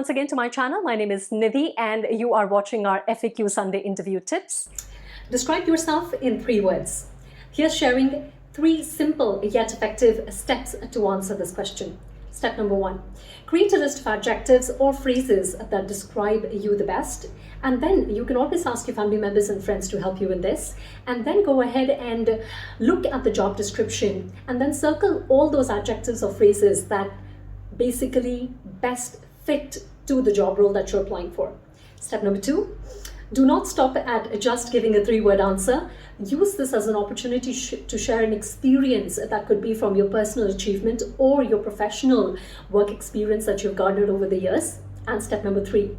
once again to my channel. My name is Nidhi and you are watching our FAQ Sunday interview tips. Describe yourself in 3 words. Here's sharing 3 simple yet effective steps to answer this question. Step number 1. Create a list of adjectives or phrases that describe you the best. And then you can always ask your family members and friends to help you in this. And then go ahead and look at the job description and then circle all those adjectives or phrases that basically best fit to the job role that you're applying for. Step number 2, do not stop at just giving a 3-word answer. Use this as an opportunity to share an experience that could be from your personal achievement or your professional work experience that you've garnered over the years. And step number 3,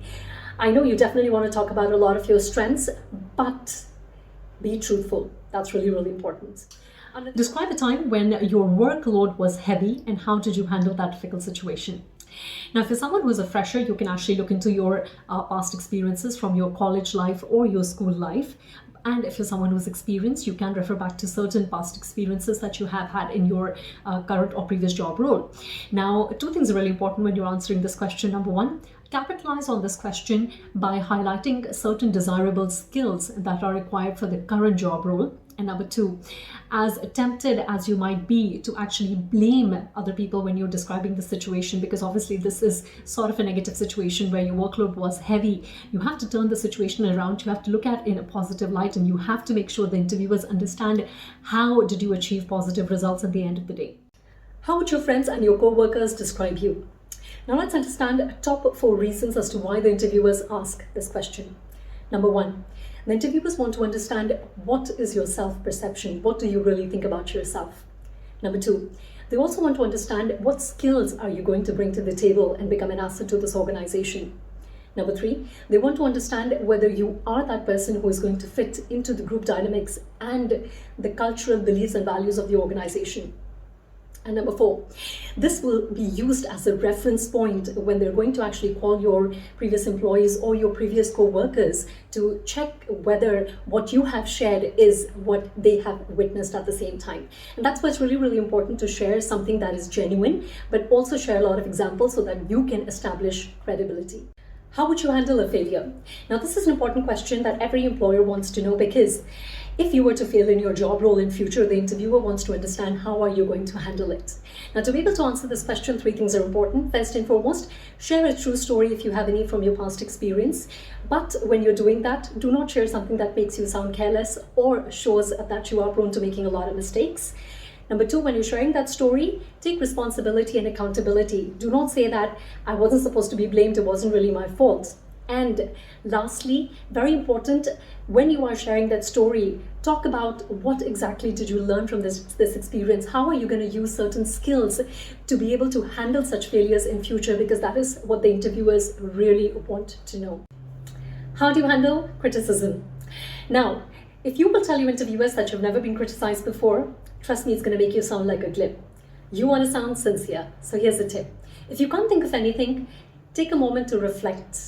I know you definitely want to talk about a lot of your strengths, but be truthful. That's really, really important. Describe a time when your workload was heavy and how did you handle that difficult situation? Now, if you're someone who's a fresher, you can actually look into your past experiences from your college life or your school life. And if you're someone who's experienced, you can refer back to certain past experiences that you have had in your current or previous job role. Now, 2 things are really important when you're answering this question. Number 1, capitalize on this question by highlighting certain desirable skills that are required for the current job role. And number 2, as tempted as you might be to actually blame other people when you're describing the situation, because obviously this is sort of a negative situation where your workload was heavy, you have to turn the situation around. You have to look at it in a positive light, and you have to make sure the interviewers understand how did you achieve positive results at the end of the day. How would your friends and your co-workers describe you? Now let's understand top 4 reasons as to why the interviewers ask this question. Number 1, the interviewers want to understand what is your self-perception. What do you really think about yourself? Number 2, they also want to understand what skills are you going to bring to the table and become an asset to this organization. Number 3, they want to understand whether you are that person who is going to fit into the group dynamics and the cultural beliefs and values of the organization. And number 4, this will be used as a reference point when they're going to actually call your previous employees or your previous co-workers to check whether what you have shared is what they have witnessed at the same time. And that's why it's really, really important to share something that is genuine, but also share a lot of examples so that you can establish credibility. How would you handle a failure? Now, this is an important question that every employer wants to know, because if you were to fail in your job role in future, the interviewer wants to understand how are you going to handle it. Now, to be able to answer this question, 3 things are important. First and foremost, share a true story if you have any from your past experience. But when you're doing that, do not share something that makes you sound careless or shows that you are prone to making a lot of mistakes. Number 2, when you're sharing that story, take responsibility and accountability. Do not say that I wasn't supposed to be blamed, it wasn't really my fault. And lastly, very important, when you are sharing that story, talk about what exactly did you learn from this experience. How are you going to use certain skills to be able to handle such failures in future, because that is what the interviewers really want to know. How do you handle criticism? Now, if you will tell your interviewers that you've never been criticized before, trust me, it's going to make you sound like a glib. You want to sound sincere. So here's a tip. If you can't think of anything, take a moment to reflect.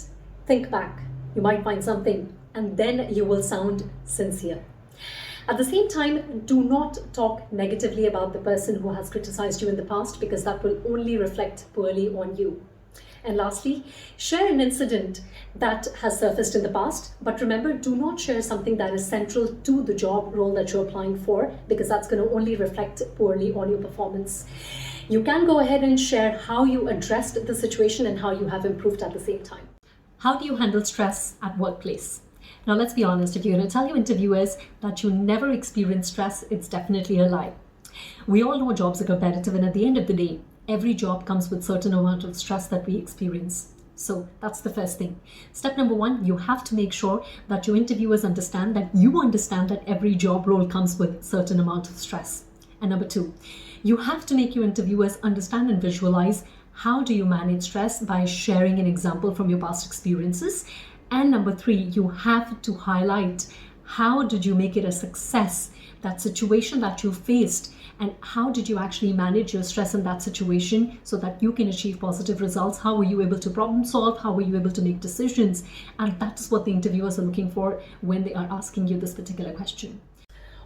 Think back. You might find something, and then you will sound sincere. At the same time, do not talk negatively about the person who has criticized you in the past, because that will only reflect poorly on you. And lastly, share an incident that has surfaced in the past, but remember, do not share something that is central to the job role that you're applying for, because that's going to only reflect poorly on your performance. You can go ahead and share how you addressed the situation and how you have improved at the same time. How do you handle stress at workplace? Now, let's be honest, if you're going to tell your interviewers that you never experience stress, it's definitely a lie. We all know jobs are competitive, and at the end of the day, every job comes with certain amount of stress that we experience. So that's the first thing. Step number 1, you have to make sure that your interviewers understand that you understand that every job role comes with certain amount of stress. And number 2, you have to make your interviewers understand and visualize how do you manage stress by sharing an example from your past experiences. And number 3, you have to highlight how did you make it a success, that situation that you faced, and how did you actually manage your stress in that situation so that you can achieve positive results. How were you able to problem solve? How were you able to make decisions? And that is what the interviewers are looking for when they are asking you this particular question.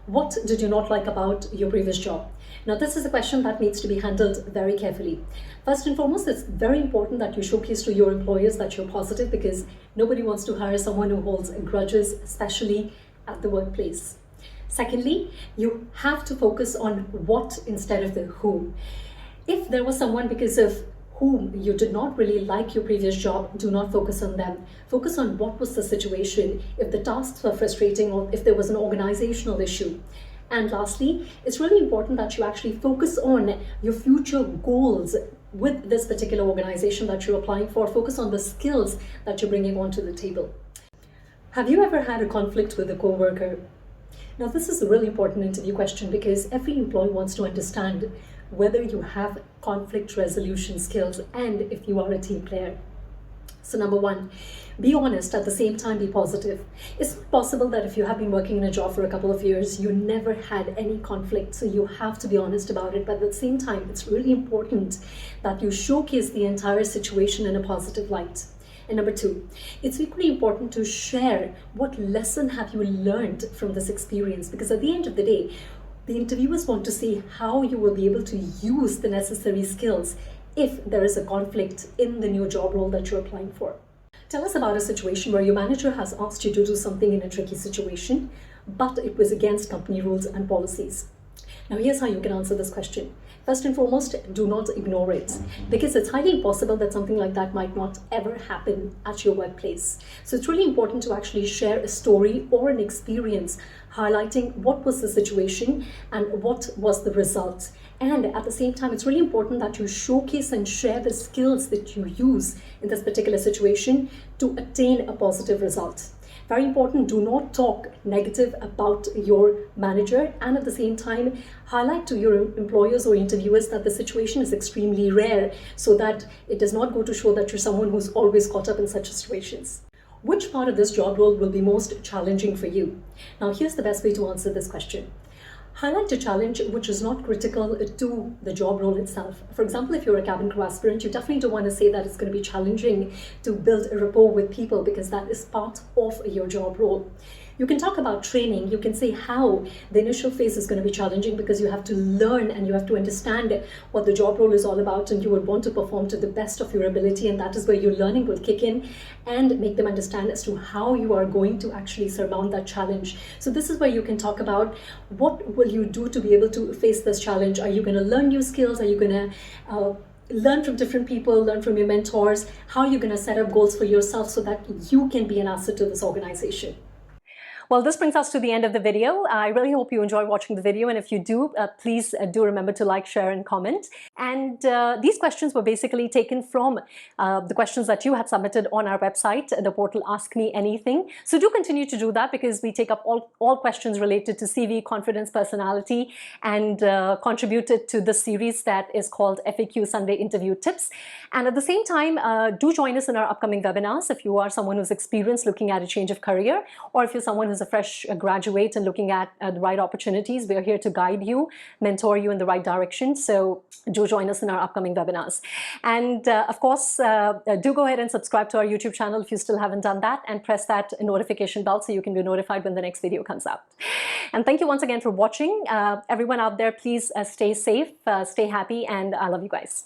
What did you not like about your previous job? Now, this is a question that needs to be handled very carefully. First and foremost, it's very important that you showcase to your employers that you're positive, because nobody wants to hire someone who holds grudges, especially at the workplace. Secondly, you have to focus on what instead of the who. If there was someone because of whom you did not really like your previous job, do not focus on them. Focus on what was the situation, if the tasks were frustrating, or if there was an organizational issue. And lastly, it's really important that you actually focus on your future goals with this particular organization that you're applying for. Focus on the skills that you're bringing onto the table. Have you ever had a conflict with a coworker? Now, this is a really important interview question, because every employee wants to understand whether you have conflict resolution skills and if you are a team player. So number one, be honest, at the same time be positive. It's possible that if you have been working in a job for a couple of years, you never had any conflict, so you have to be honest about it. But at the same time, it's really important that you showcase the entire situation in a positive light. And number two, it's equally important to share what lesson have you learned from this experience, because at the end of the day, the interviewers want to see how you will be able to use the necessary skills if there is a conflict in the new job role that you're applying for. Tell us about a situation where your manager has asked you to do something in a tricky situation, but it was against company rules and policies. Now, here's how you can answer this question. First and foremost, do not ignore it, because it's highly impossible that something like that might not ever happen at your workplace. So it's really important to actually share a story or an experience highlighting what was the situation and what was the result. And at the same time, it's really important that you showcase and share the skills that you use in this particular situation to attain a positive result. Very important, do not talk negative about your manager, and at the same time, highlight to your employers or interviewers that the situation is extremely rare, so that it does not go to show that you're someone who's always caught up in such situations. Which part of this job role will be most challenging for you? Now, here's the best way to answer this question. Highlight a challenge which is not critical to the job role itself. For example, if you're a cabin crew aspirant, you definitely don't want to say that it's going to be challenging to build a rapport with people, because that is part of your job role. You can talk about training. You can say how the initial phase is going to be challenging, because you have to learn and you have to understand what the job role is all about, and you would want to perform to the best of your ability, and that is where your learning will kick in and make them understand as to how you are going to actually surmount that challenge. So this is where you can talk about what will you do to be able to face this challenge. Are you going to learn new skills? Are you going to learn from different people, learn from your mentors? How are you going to set up goals for yourself so that you can be an asset to this organization? Well, this brings us to the end of the video. I really hope you enjoy watching the video, and if you do, please do remember to like, share and comment. And these questions were basically taken from the questions that you had submitted on our website, the portal Ask Me Anything. So do continue to do that, because we take up all questions related to CV, confidence, personality, and contributed to this series that is called FAQ Sunday Interview Tips. And at the same time, do join us in our upcoming webinars if you are someone who's experienced looking at a change of career, or if you're someone who's a fresh graduate and looking at the right opportunities. We're here to guide you, mentor you in the right direction. So do join us in our upcoming webinars. And of course, do go ahead and subscribe to our YouTube channel if you still haven't done that, and press that notification bell so you can be notified when the next video comes out. And thank you once again for watching. Everyone out there, please stay safe, stay happy, and I love you guys.